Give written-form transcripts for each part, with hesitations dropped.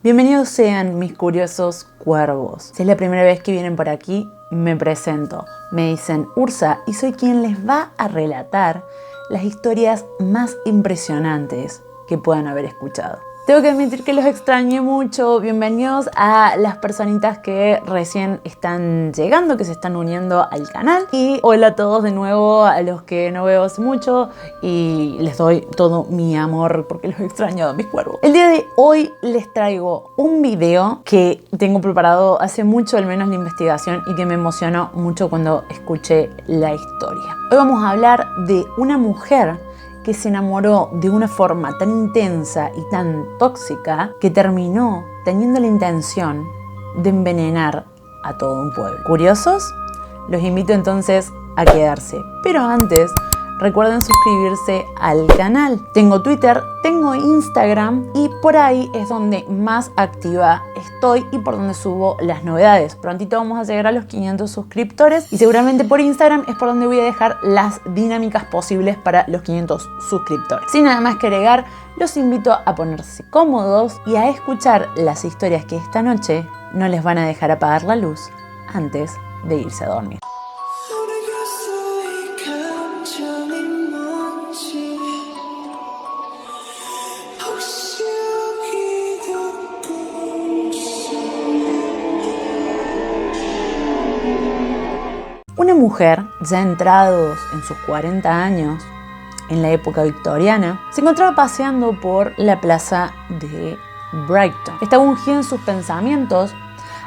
Bienvenidos sean mis curiosos cuervos. Si es la primera vez que vienen por aquí, me presento. Me dicen Ursa y soy quien les va a relatar las historias más impresionantes que puedan haber escuchado. Tengo que admitir que los extrañé mucho. Bienvenidos a las personitas que recién están llegando, que se están uniendo al canal. Y hola a todos de nuevo, a los que no veo hace mucho. Y les doy todo mi amor porque los he extrañado a mis cuervos. El día de hoy les traigo un video que tengo preparado hace mucho, al menos la investigación, y que me emocionó mucho cuando escuché la historia. Hoy vamos a hablar de una mujer que se enamoró de una forma tan intensa y tan tóxica que terminó teniendo la intención de envenenar a todo un pueblo. ¿Curiosos? Los invito entonces a quedarse. Pero antes, recuerden suscribirse al canal. Tengo Twitter, tengo Instagram y por ahí es donde más activa estoy y por donde subo las novedades. Prontito vamos a llegar a los 500 suscriptores y seguramente por Instagram es por donde voy a dejar las dinámicas posibles para los 500 suscriptores. Sin nada más que agregar, los invito a ponerse cómodos y a escuchar las historias que esta noche no les van a dejar apagar la luz antes de irse a dormir. Una mujer, ya entrados en sus 40 años, en la época victoriana, se encontraba paseando por la plaza de Brighton. Estaba ungida en sus pensamientos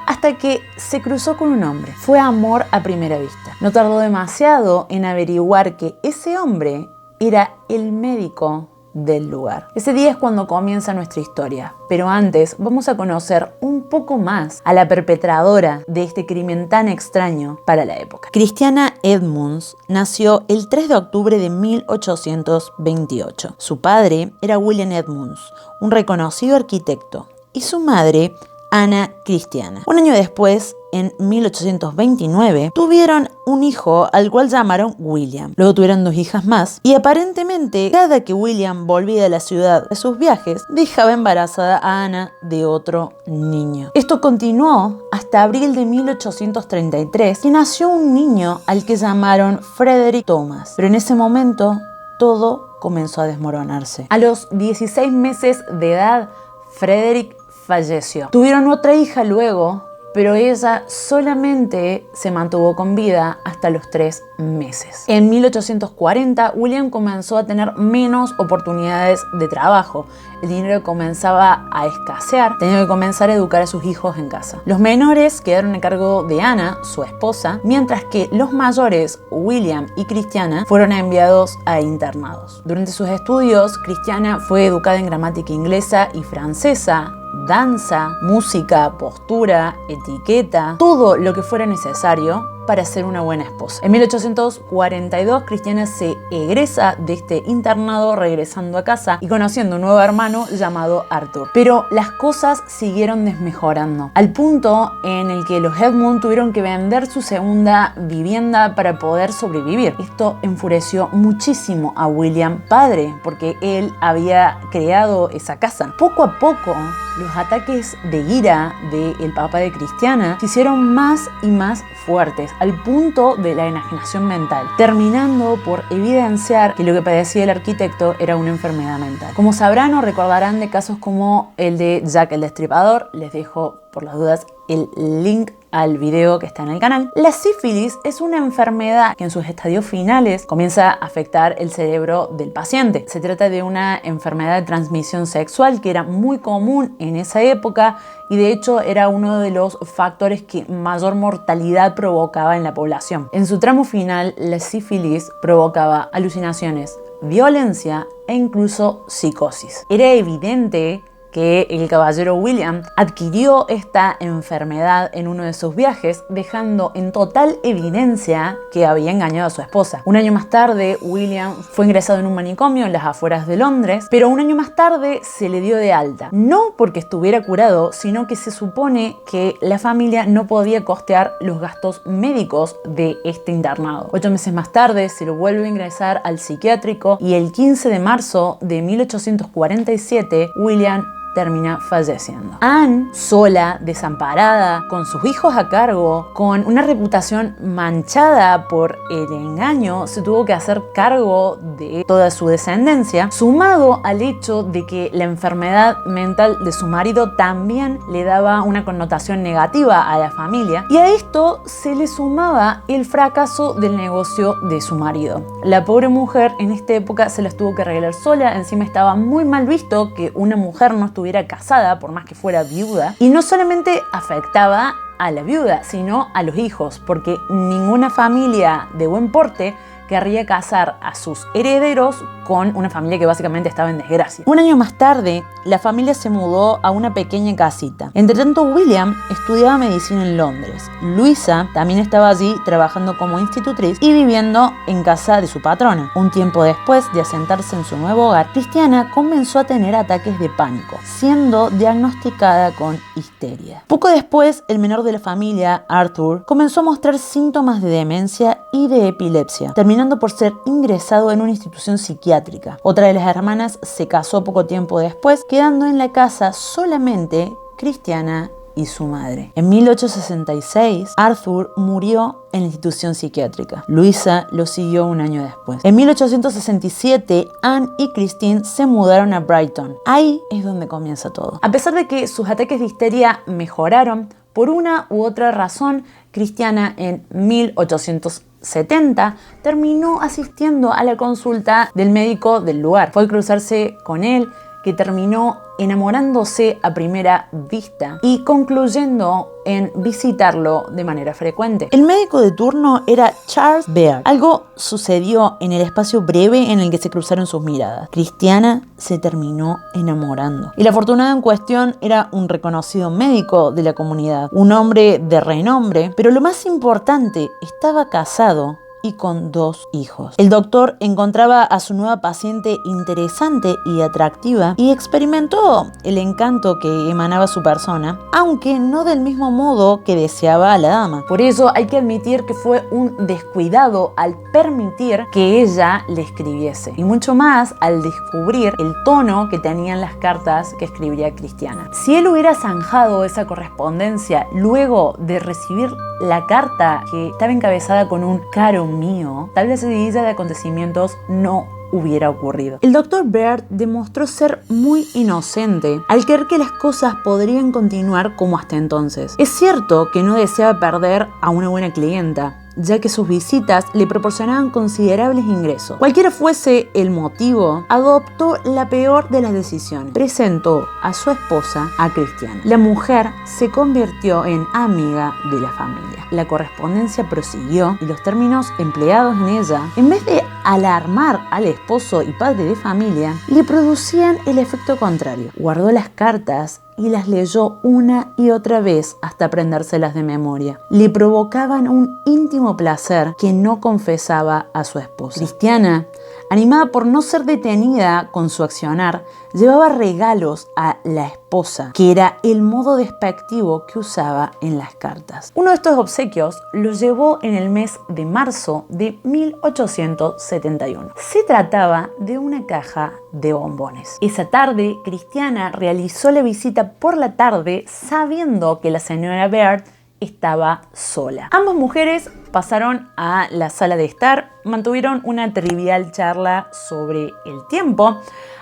hasta que se cruzó con un hombre. Fue amor a primera vista. No tardó demasiado en averiguar que ese hombre era el médico del lugar. Ese día es cuando comienza nuestra historia, pero antes vamos a conocer un poco más a la perpetradora de este crimen tan extraño para la época. Christiana Edmunds nació el 3 de octubre de 1828. Su padre era William Edmunds, un reconocido arquitecto, y su madre, Anna Christiana. Un año después, en 1829, tuvieron un hijo al cual llamaron William. Luego tuvieron 2 hijas más y aparentemente cada que William volvía a la ciudad de sus viajes, dejaba embarazada a Anna de otro niño. Esto continuó hasta abril de 1833 y nació un niño al que llamaron Frederick Thomas. Pero en ese momento todo comenzó a desmoronarse. A los 16 meses de edad, Frederick falleció. Tuvieron otra hija luego, pero ella solamente se mantuvo con vida hasta los 3 meses. En 1840, William comenzó a tener menos oportunidades de trabajo. El dinero comenzaba a escasear, tenía que comenzar a educar a sus hijos en casa. Los menores quedaron a cargo de Anna, su esposa, mientras que los mayores, William y Christiana, fueron enviados a internados. Durante sus estudios, Christiana fue educada en gramática inglesa y francesa, danza, música, postura, etiqueta, todo lo que fuera necesario para ser una buena esposa. En 1842, Christiana se egresa de este internado regresando a casa y conociendo un nuevo hermano llamado Arthur. Pero las cosas siguieron desmejorando, al punto en el que los Edmund tuvieron que vender su segunda vivienda para poder sobrevivir. Esto enfureció muchísimo a William padre, porque él había creado esa casa. Poco a poco, los ataques de ira del papá de Christiana se hicieron más y más fuertes, al punto de la enajenación mental, terminando por evidenciar que lo que padecía el arquitecto era una enfermedad mental. Como sabrán o recordarán de casos como el de Jack el Destripador, les dejo por las dudas el link al video que está en el canal. La sífilis es una enfermedad que en sus estadios finales comienza a afectar el cerebro del paciente. Se trata de una enfermedad de transmisión sexual que era muy común en esa época y de hecho era uno de los factores que mayor mortalidad provocaba en la población. En su tramo final, la sífilis provocaba alucinaciones, violencia e incluso psicosis. Era evidente que el caballero William adquirió esta enfermedad en uno de sus viajes, dejando en total evidencia que había engañado a su esposa. Un año más tarde, William fue ingresado en un manicomio en las afueras de Londres, pero un año más tarde se le dio de alta. No porque estuviera curado, sino que se supone que la familia no podía costear los gastos médicos de este internado. 8 meses más tarde se lo vuelve a ingresar al psiquiátrico y el 15 de marzo de 1847, William termina falleciendo. Anne, sola, desamparada, con sus hijos a cargo, con una reputación manchada por el engaño, se tuvo que hacer cargo de toda su descendencia, sumado al hecho de que la enfermedad mental de su marido también le daba una connotación negativa a la familia, y a esto se le sumaba el fracaso del negocio de su marido. La pobre mujer en esta época se las tuvo que arreglar sola, encima estaba muy mal visto que una mujer no estuviera casada, por más que fuera viuda, y no solamente afectaba a la viuda, sino a los hijos, porque ninguna familia de buen porte querría casar a sus herederos con una familia que básicamente estaba en desgracia. Un año más tarde, la familia se mudó a una pequeña casita. Entre tanto, William estudiaba medicina en Londres. Luisa también estaba allí trabajando como institutriz y viviendo en casa de su patrona. Un tiempo después de asentarse en su nuevo hogar, Christiana comenzó a tener ataques de pánico, siendo diagnosticada con histeria. Poco después, el menor de la familia, Arthur, comenzó a mostrar síntomas de demencia y de epilepsia, terminando por ser ingresado en una institución psiquiátrica. Otra de las hermanas se casó poco tiempo después, quedando en la casa solamente Christiana y su madre. En 1866, Arthur murió en la institución psiquiátrica. Luisa lo siguió un año después. En 1867, Anne y Christine se mudaron a Brighton. Ahí es donde comienza todo. A pesar de que sus ataques de histeria mejoraron, por una u otra razón, Christiana en 1870 terminó asistiendo a la consulta del médico del lugar. Fue al cruzarse con él que terminó enamorándose a primera vista y concluyendo en visitarlo de manera frecuente. El médico de turno era Charles Baird. Algo sucedió en el espacio breve en el que se cruzaron sus miradas. Christiana se terminó enamorando. El afortunado en cuestión era un reconocido médico de la comunidad, un hombre de renombre, pero lo más importante, estaba casado y con 2 hijos. El doctor encontraba a su nueva paciente interesante y atractiva y experimentó el encanto que emanaba su persona, aunque no del mismo modo que deseaba a la dama. Por eso hay que admitir que fue un descuidado al permitir que ella le escribiese, y mucho más al descubrir el tono que tenían las cartas que escribiría Christiana. Si él hubiera zanjado esa correspondencia luego de recibir la carta que estaba encabezada con un "caro mío", tal vez la seguidilla de acontecimientos no hubiera ocurrido. El Dr. Baird demostró ser muy inocente al creer que las cosas podrían continuar como hasta entonces. Es cierto que no deseaba perder a una buena clienta, ya que sus visitas le proporcionaban considerables ingresos. Cualquiera fuese el motivo, adoptó la peor de las decisiones. Presentó a su esposa a Christiana. La mujer se convirtió en amiga de la familia. La correspondencia prosiguió y los términos empleados en ella, en vez de alarmar al esposo y padre de familia, le producían el efecto contrario. Guardó las cartas y las leyó una y otra vez hasta aprendérselas de memoria. Le provocaban un íntimo placer que no confesaba a su esposa. Christiana, animada por no ser detenida con su accionar, llevaba regalos a la esposa, que era el modo despectivo que usaba en las cartas. Uno de estos obsequios los llevó en el mes de marzo de 1871. Se trataba de una caja de bombones. Esa tarde, Christiana realizó la visita por la tarde sabiendo que la señora Baird estaba sola. Ambas mujeres pasaron a la sala de estar, mantuvieron una trivial charla sobre el tiempo,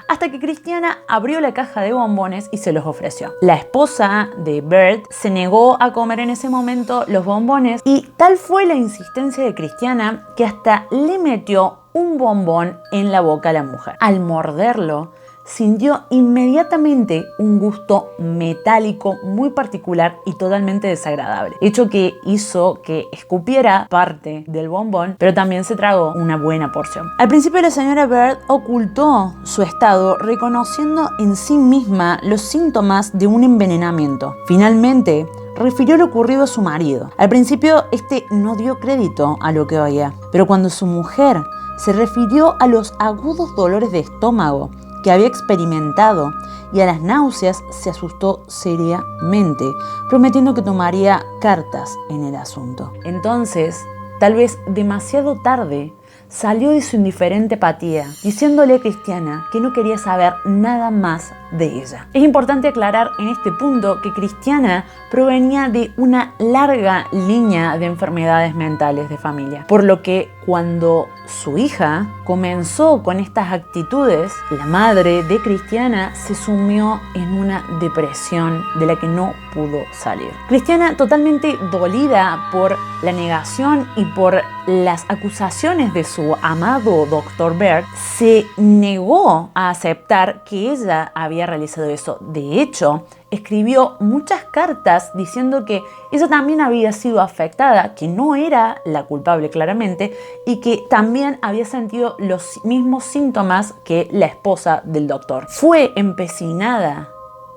hasta que Christiana abrió la caja de bombones y se los ofreció. La esposa de Baird se negó a comer en ese momento los bombones y tal fue la insistencia de Christiana que hasta le metió un bombón en la boca a la mujer. Al morderlo, sintió inmediatamente un gusto metálico muy particular y totalmente desagradable, hecho que hizo que escupiera parte del bombón, pero también se tragó una buena porción. Al principio la señora Baird ocultó su estado, reconociendo en sí misma los síntomas de un envenenamiento. Finalmente, refirió lo ocurrido a su marido. Al principio, este no dio crédito a lo que oía, pero cuando su mujer se refirió a los agudos dolores de estómago que había experimentado y a las náuseas, se asustó seriamente, prometiendo que tomaría cartas en el asunto. Entonces, tal vez demasiado tarde, salió de su indiferente apatía, diciéndole a Christiana que no quería saber nada más de ella. Es importante aclarar en este punto que Cristiana provenía de una larga línea de enfermedades mentales de familia, por lo que cuando su hija comenzó con estas actitudes, la madre de Cristiana se sumió en una depresión de la que no pudo salir. Cristiana, totalmente dolida por la negación y por las acusaciones de su amado Dr. Berg, se negó a aceptar que ella había realizado eso. De hecho, escribió muchas cartas diciendo que ella también había sido afectada, que no era la culpable claramente, y que también había sentido los mismos síntomas que la esposa del doctor. Fue empecinada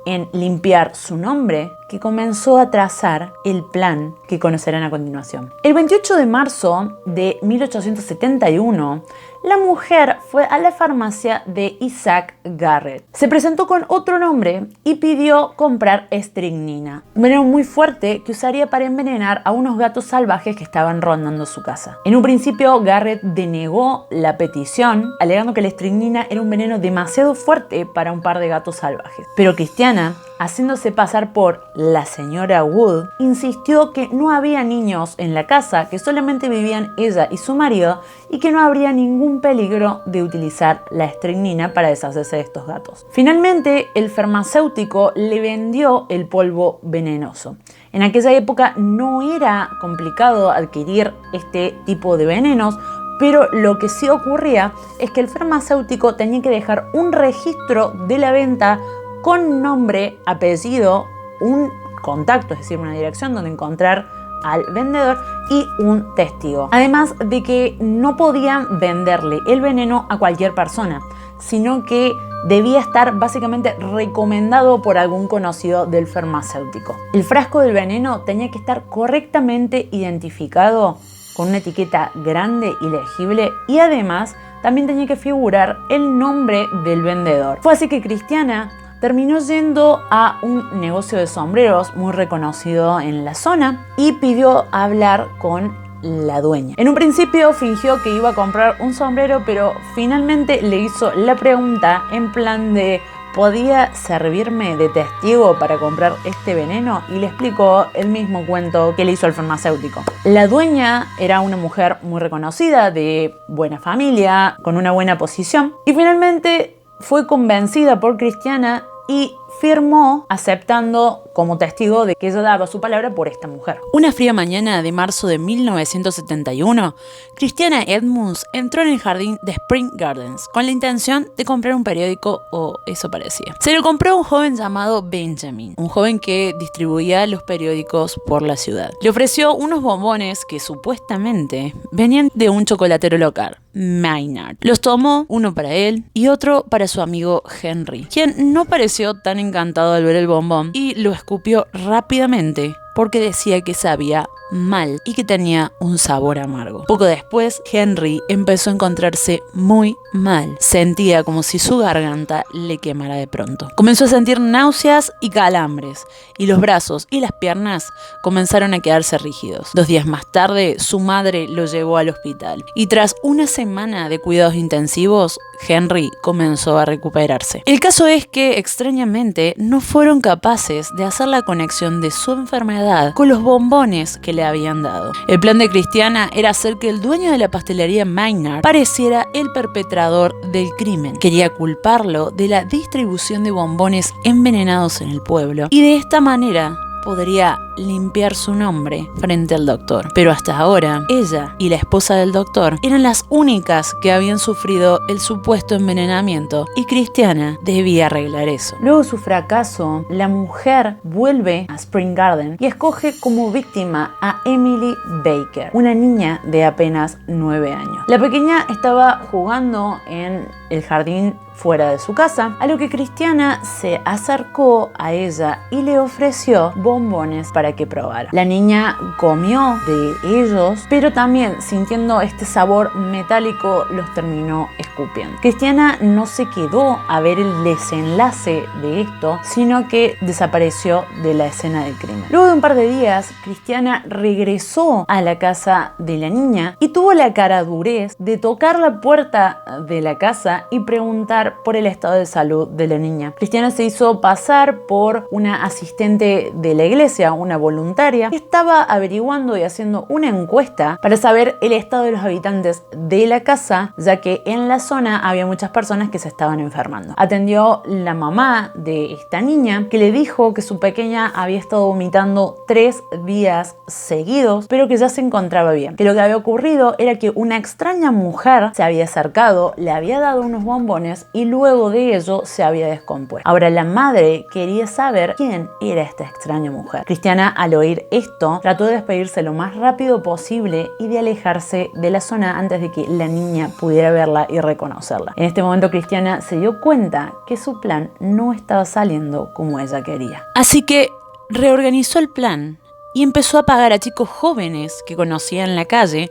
en limpiar su nombre que comenzó a trazar el plan que conocerán a continuación. El 28 de marzo de 1871, la mujer fue a la farmacia de Isaac Garrett. Se presentó con otro nombre y pidió comprar estricnina, un veneno muy fuerte que usaría para envenenar a unos gatos salvajes que estaban rondando su casa. En un principio, Garrett denegó la petición, alegando que la estricnina era un veneno demasiado fuerte para un par de gatos salvajes. Pero Cristiana, haciéndose pasar por la señora Wood, insistió que no había niños en la casa, que solamente vivían ella y su marido y que no habría ningún peligro de utilizar la estricnina para deshacerse de estos gatos. Finalmente, el farmacéutico le vendió el polvo venenoso. En aquella época no era complicado adquirir este tipo de venenos, pero lo que sí ocurría es que el farmacéutico tenía que dejar un registro de la venta con nombre, apellido, un contacto, es decir, una dirección donde encontrar al vendedor y un testigo. Además de que no podían venderle el veneno a cualquier persona, sino que debía estar básicamente recomendado por algún conocido del farmacéutico. El frasco del veneno tenía que estar correctamente identificado con una etiqueta grande y legible y además también tenía que figurar el nombre del vendedor. Fue así que Cristiana terminó yendo a un negocio de sombreros muy reconocido en la zona y pidió hablar con la dueña. En un principio fingió que iba a comprar un sombrero, pero finalmente le hizo la pregunta en plan de ¿podía servirme de testigo para comprar este veneno? Y le explicó el mismo cuento que le hizo al farmacéutico. La dueña era una mujer muy reconocida, de buena familia, con una buena posición, y finalmente fue convencida por Cristiana y firmó aceptando como testigo de que ella daba su palabra por esta mujer. Una fría mañana de marzo de 1971, Cristiana Edmunds entró en el jardín de Spring Gardens con la intención de comprar un periódico, o eso parecía. Se lo compró un joven llamado Benjamin, un joven que distribuía los periódicos por la ciudad. Le ofreció unos bombones que supuestamente venían de un chocolatero local, Maynard. Los tomó, uno para él y otro para su amigo Henry, quien no pareció tan encantado al ver el bombón y lo escupió rápidamente porque decía que sabía mal y que tenía un sabor amargo. Poco después, Henry empezó a encontrarse muy mal. Sentía como si su garganta le quemara de pronto. Comenzó a sentir náuseas y calambres, y los brazos y las piernas comenzaron a quedarse rígidos. 2 días más tarde, su madre lo llevó al hospital, y tras una semana de cuidados intensivos, Henry comenzó a recuperarse. El caso es que, extrañamente, no fueron capaces de hacer la conexión de su enfermedad con los bombones que le habían dado. El plan de Cristiana era hacer que el dueño de la pastelería Maynard pareciera el perpetrador del crimen. Quería culparlo de la distribución de bombones envenenados en el pueblo y de esta manera podría limpiar su nombre frente al doctor. Pero hasta ahora, ella y la esposa del doctor eran las únicas que habían sufrido el supuesto envenenamiento y Cristiana debía arreglar eso. Luego de su fracaso, la mujer vuelve a Spring Garden y escoge como víctima a Emily Baker, una niña de apenas 9 años. La pequeña estaba jugando en el jardín fuera de su casa, a lo que Cristiana se acercó a ella y le ofreció bombones para para que probara. La niña comió de ellos, pero también sintiendo este sabor metálico los terminó escupiendo. Cristiana no se quedó a ver el desenlace de esto, sino que desapareció de la escena del crimen. Luego de un par de días, Cristiana regresó a la casa de la niña y tuvo la caradurez de tocar la puerta de la casa y preguntar por el estado de salud de la niña. Cristiana se hizo pasar por una asistente de la iglesia, una voluntaria, que estaba averiguando y haciendo una encuesta para saber el estado de los habitantes de la casa, ya que en la zona había muchas personas que se estaban enfermando. Atendió la mamá de esta niña, que le dijo que su pequeña había estado vomitando 3 días seguidos, pero que ya se encontraba bien. Que lo que había ocurrido era que una extraña mujer se había acercado, le había dado unos bombones y luego de ello se había descompuesto. Ahora la madre quería saber quién era esta extraña mujer. Cristiana, al oír esto, trató de despedirse lo más rápido posible y de alejarse de la zona antes de que la niña pudiera verla y reconocerla. En este momento Cristiana se dio cuenta que su plan no estaba saliendo como ella quería. Así que reorganizó el plan y empezó a pagar a chicos jóvenes que conocía en la calle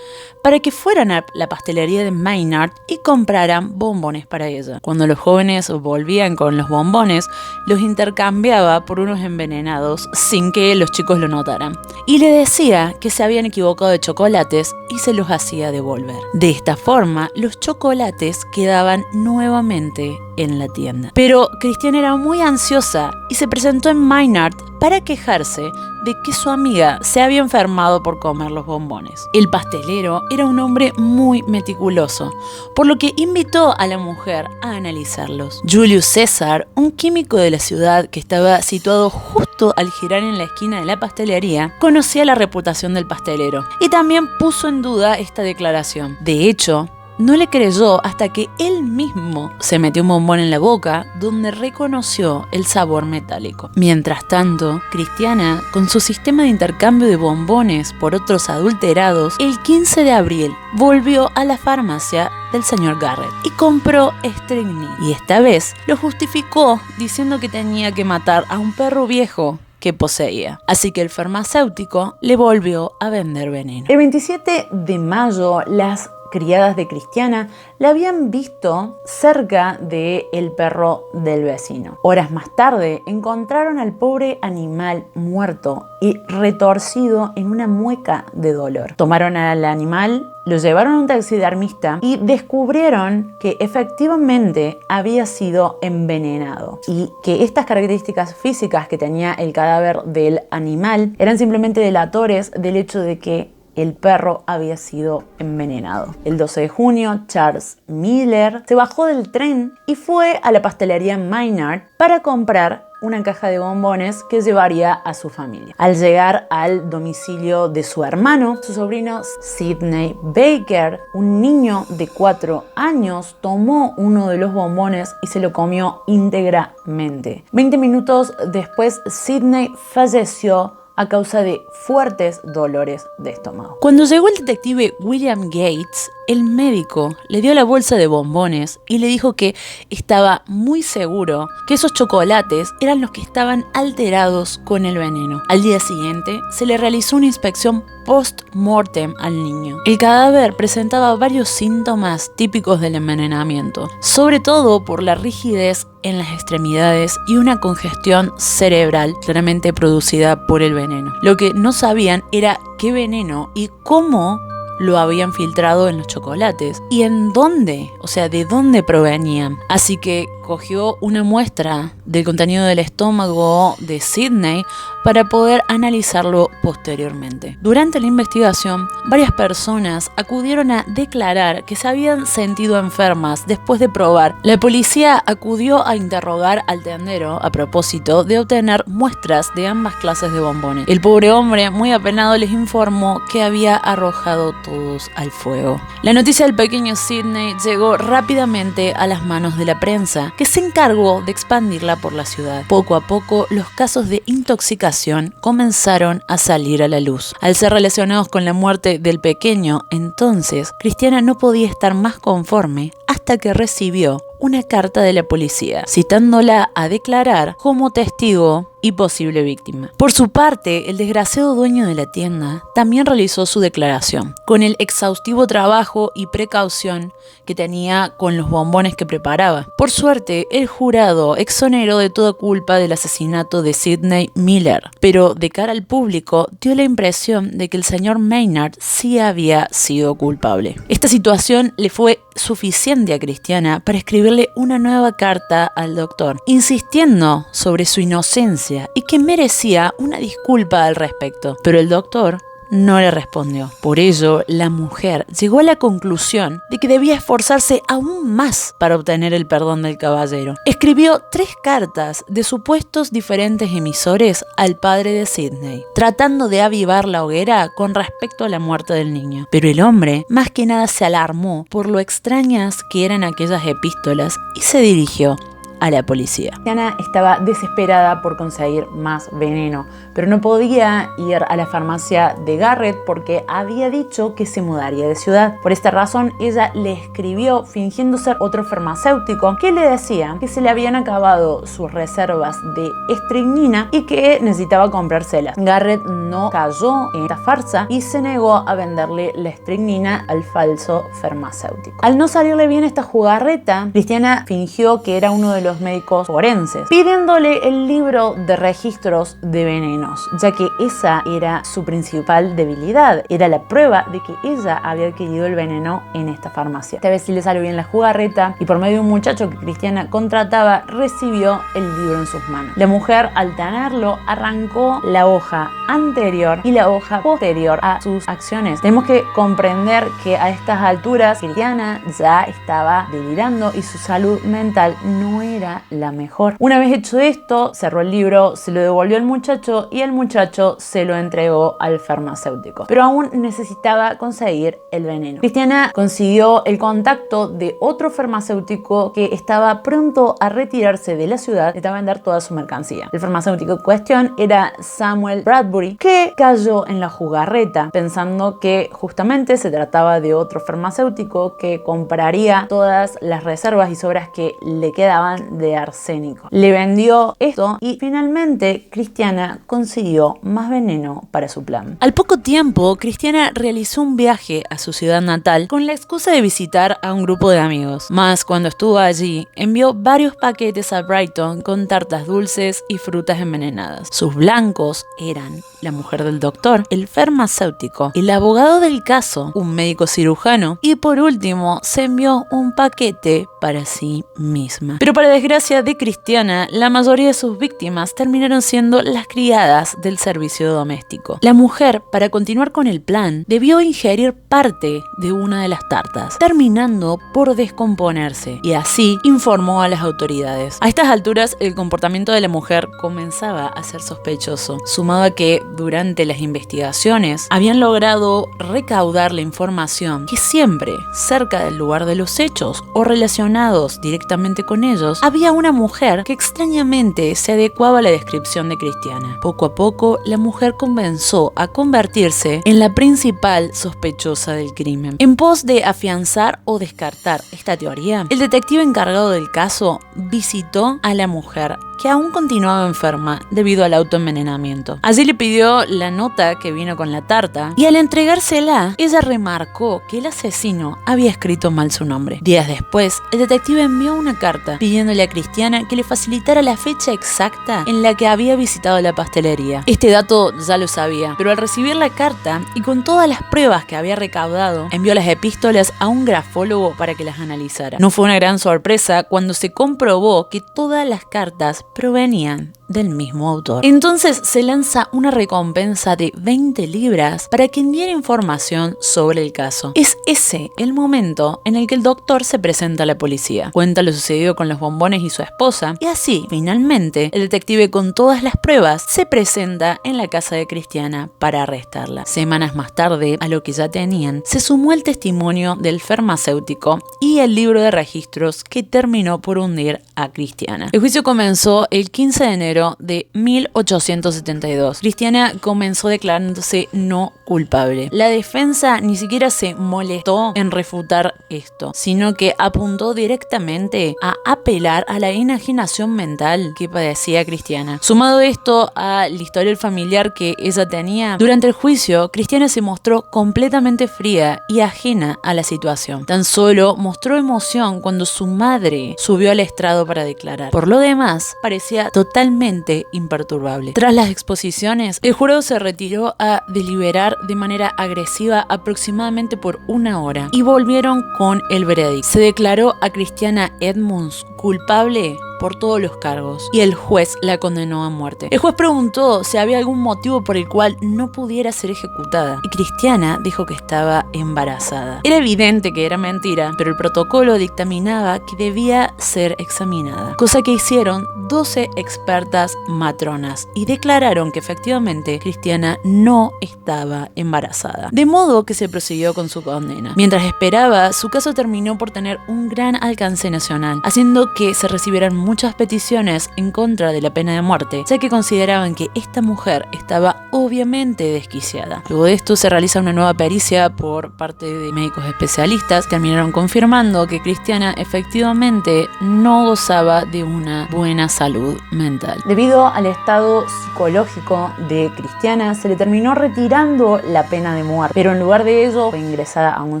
para que fueran a la pastelería de Maynard y compraran bombones para ella. Cuando los jóvenes volvían con los bombones, los intercambiaba por unos envenenados sin que los chicos lo notaran. Y le decía que se habían equivocado de chocolates y se los hacía devolver. De esta forma, los chocolates quedaban nuevamente en la tienda. Pero Cristiana era muy ansiosa y se presentó en Maynard para quejarse de que su amiga se había enfermado por comer los bombones. El pastelero era un hombre muy meticuloso, por lo que invitó a la mujer a analizarlos. Julius Caesar, un químico de la ciudad que estaba situado justo al girar en la esquina de la pastelería, conocía la reputación del pastelero y también puso en duda esta declaración. De hecho, no le creyó hasta que él mismo se metió un bombón en la boca, donde reconoció el sabor metálico. Mientras tanto, Cristiana, con su sistema de intercambio de bombones por otros adulterados, el 15 de abril volvió a la farmacia del señor Garrett y compró strychnine. Y esta vez lo justificó diciendo que tenía que matar a un perro viejo que poseía. Así que el farmacéutico le volvió a vender veneno. El 27 de mayo, las criadas de Cristiana la habían visto cerca del perro del vecino. Horas más tarde encontraron al pobre animal muerto y retorcido en una mueca de dolor. Tomaron al animal, lo llevaron a un taxidermista y descubrieron que efectivamente había sido envenenado y que estas características físicas que tenía el cadáver del animal eran simplemente delatores del hecho de que el perro había sido envenenado. El 12 de junio, Charles Miller se bajó del tren y fue a la pastelería Maynard para comprar una caja de bombones que llevaría a su familia. Al llegar al domicilio de su hermano, su sobrino Sidney Baker, un niño de 4 años, tomó uno de los bombones y se lo comió íntegramente. 20 minutos después, Sidney falleció a causa de fuertes dolores de estómago. Cuando llegó el detective William Gates, el médico le dio la bolsa de bombones y le dijo que estaba muy seguro que esos chocolates eran los que estaban alterados con el veneno. Al día siguiente se le realizó una inspección post-mortem al niño. El cadáver presentaba varios síntomas típicos del envenenamiento, sobre todo por la rigidez en las extremidades y una congestión cerebral claramente producida por el veneno. Lo que no sabían era qué veneno y cómo lo habían filtrado en los chocolates y en dónde, o sea, de dónde provenían. Así que cogió una muestra del contenido del estómago de Sidney para poder analizarlo posteriormente. Durante la investigación, varias personas acudieron a declarar que se habían sentido enfermas después de probar. La policía acudió a interrogar al tendero a propósito de obtener muestras de ambas clases de bombones. El pobre hombre, muy apenado, les informó que había arrojado todos al fuego. La noticia del pequeño Sidney llegó rápidamente a las manos de la prensa, que se encargó de expandirla por la ciudad. Poco a poco, los casos de intoxicación comenzaron a salir a la luz. Al ser relacionados con la muerte del pequeño, entonces, Cristiana no podía estar más conforme hasta que recibió una carta de la policía, citándola a declarar como testigo y posible víctima. Por su parte, el desgraciado dueño de la tienda también realizó su declaración, con el exhaustivo trabajo y precaución que tenía con los bombones que preparaba. Por suerte, el jurado exoneró de toda culpa del asesinato de Sidney Miller, pero de cara al público dio la impresión de que el señor Maynard sí había sido culpable. Esta situación le fue suficiente a Christiana para escribirle una nueva carta al doctor, insistiendo sobre su inocencia y que merecía una disculpa al respecto. Pero el doctor no le respondió. Por ello, la mujer llegó a la conclusión de que debía esforzarse aún más para obtener el perdón del caballero. Escribió 3 cartas de supuestos diferentes emisores al padre de Sidney, tratando de avivar la hoguera con respecto a la muerte del niño. Pero el hombre más que nada se alarmó por lo extrañas que eran aquellas epístolas y se dirigió a la policía. Christiana estaba desesperada por conseguir más veneno, pero no podía ir a la farmacia de Garrett porque había dicho que se mudaría de ciudad. Por esta razón, ella le escribió fingiendo ser otro farmacéutico que le decía que se le habían acabado sus reservas de estricnina y que necesitaba comprárselas. Garrett no cayó en esta farsa y se negó a venderle la estricnina al falso farmacéutico. Al no salirle bien esta jugarreta, Christiana fingió que era uno de los médicos forenses, pidiéndole el libro de registros de venenos, ya que esa era su principal debilidad, era la prueba de que ella había adquirido el veneno en esta farmacia. Esta vez sí le salió bien la jugarreta y por medio de un muchacho que Christiana contrataba, recibió el libro en sus manos. La mujer, al tenerlo, arrancó la hoja anterior y la hoja posterior a sus acciones. Tenemos que comprender que a estas alturas Christiana ya estaba delirando y su salud mental no era la mejor. Una vez hecho esto, cerró el libro, se lo devolvió al muchacho y el muchacho se lo entregó al farmacéutico. Pero aún necesitaba conseguir el veneno. Christiana consiguió el contacto de otro farmacéutico que estaba pronto a retirarse de la ciudad y a vender toda su mercancía. El farmacéutico en cuestión era Samuel Bradbury, que cayó en la jugarreta pensando que justamente se trataba de otro farmacéutico que compraría todas las reservas y sobras que le quedaban de arsénico. Le vendió esto y finalmente Christiana consiguió más veneno para su plan. Al poco tiempo, Christiana realizó un viaje a su ciudad natal con la excusa de visitar a un grupo de amigos. Mas cuando estuvo allí, envió varios paquetes a Brighton con tartas dulces y frutas envenenadas. Sus blancos eran la mujer del doctor, el farmacéutico, el abogado del caso, un médico cirujano y por último se envió un paquete para sí misma. Pero para desgracia de Christiana, la mayoría de sus víctimas terminaron siendo las criadas del servicio doméstico. La mujer, para continuar con el plan, debió ingerir parte de una de las tartas, terminando por descomponerse, y así informó a las autoridades. A estas alturas, el comportamiento de la mujer comenzaba a ser sospechoso, sumado a que durante las investigaciones habían logrado recaudar la información que siempre, cerca del lugar de los hechos o relacionados directamente con ellos, había una mujer que extrañamente se adecuaba a la descripción de Christiana. Poco a poco, la mujer comenzó a convertirse en la principal sospechosa del crimen. En pos de afianzar o descartar esta teoría, el detective encargado del caso visitó a la mujer, que aún continuaba enferma debido al autoenvenenamiento. Allí le pidió la nota que vino con la tarta y al entregársela, ella remarcó que el asesino había escrito mal su nombre. Días después, el detective envió una carta pidiéndole a Christiana que le facilitara la fecha exacta en la que había visitado la pastelería. Este dato ya lo sabía, pero al recibir la carta y con todas las pruebas que había recaudado, envió las epístolas a un grafólogo para que las analizara. No fue una gran sorpresa cuando se comprobó que todas las cartas provenían del mismo autor. Entonces se lanza una recompensa de 20 libras para quien diera información sobre el caso. Es ese el momento en el que el doctor se presenta a la policía, cuenta lo sucedido con los bombones y su esposa, y así, finalmente, el detective con todas las pruebas se presenta en la casa de Christiana para arrestarla. Semanas más tarde, a lo que ya tenían, se sumó el testimonio del farmacéutico y el libro de registros que terminó por hundir a Christiana. El juicio comenzó el 15 de enero enero de 1872. Cristiana comenzó declarándose no culpable. La defensa ni siquiera se molestó en refutar esto, sino que apuntó directamente a apelar a la enajenación mental que padecía Cristiana. Sumado esto al historial familiar que ella tenía, durante el juicio, Cristiana se mostró completamente fría y ajena a la situación. Tan solo mostró emoción cuando su madre subió al estrado para declarar. Por lo demás, parecía totalmente imperturbable. Tras las exposiciones, el jurado se retiró a deliberar de manera agresiva aproximadamente por 1 hora y volvieron con el veredicto. Se declaró a Cristiana Edmonds culpable por todos los cargos y el juez la condenó a muerte. El juez preguntó si había algún motivo por el cual no pudiera ser ejecutada y Cristiana dijo que estaba embarazada. Era evidente que era mentira, pero el protocolo dictaminaba que debía ser examinada, cosa que hicieron 12 expertas matronas y declararon que efectivamente Cristiana no estaba embarazada. De modo que se prosiguió con su condena. Mientras esperaba, su caso terminó por tener un gran alcance nacional, haciendo que se recibieran muchas peticiones en contra de la pena de muerte, ya que consideraban que esta mujer estaba obviamente desquiciada. Luego de esto se realiza una nueva pericia por parte de médicos especialistas que terminaron confirmando que Cristiana efectivamente no gozaba de una buena salud mental. Debido al estado psicológico de Cristiana, se le terminó retirando la pena de muerte, pero en lugar de ello fue ingresada a un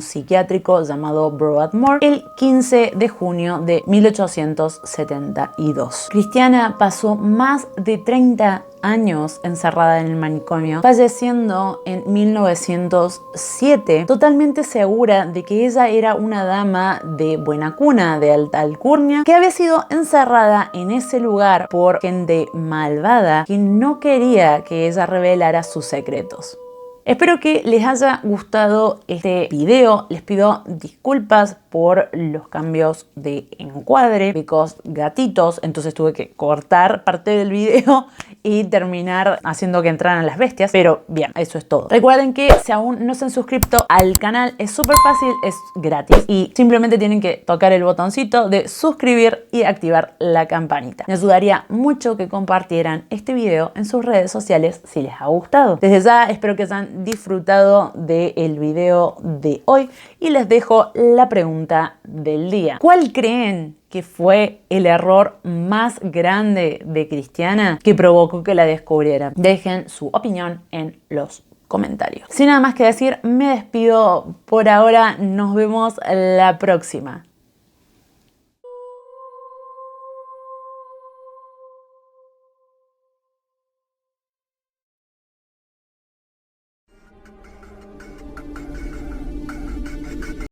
psiquiátrico llamado Broadmoor el 15 de junio de 1872. Cristiana pasó más de 30 años encerrada en el manicomio, falleciendo en 1907, totalmente segura de que ella era una dama de buena cuna, de alta alcurnia, que había sido encerrada en ese lugar por gente malvada que no quería que ella revelara sus secretos. Espero que les haya gustado este video. Les pido disculpas por los cambios de encuadre, because gatitos, entonces tuve que cortar parte del video y terminar haciendo que entraran las bestias, pero bien, eso es todo. Recuerden que si aún no se han suscrito al canal, es súper fácil, es gratis y simplemente tienen que tocar el botoncito de suscribir y activar la campanita. Me ayudaría mucho que compartieran este video en sus redes sociales si les ha gustado. Desde ya espero que hayan disfrutado del video de hoy y les dejo la pregunta del día. ¿Cuál creen que fue el error más grande de Cristiana que provocó que la descubrieran? Dejen su opinión en los comentarios. Sin nada más que decir, me despido por ahora. Nos vemos la próxima.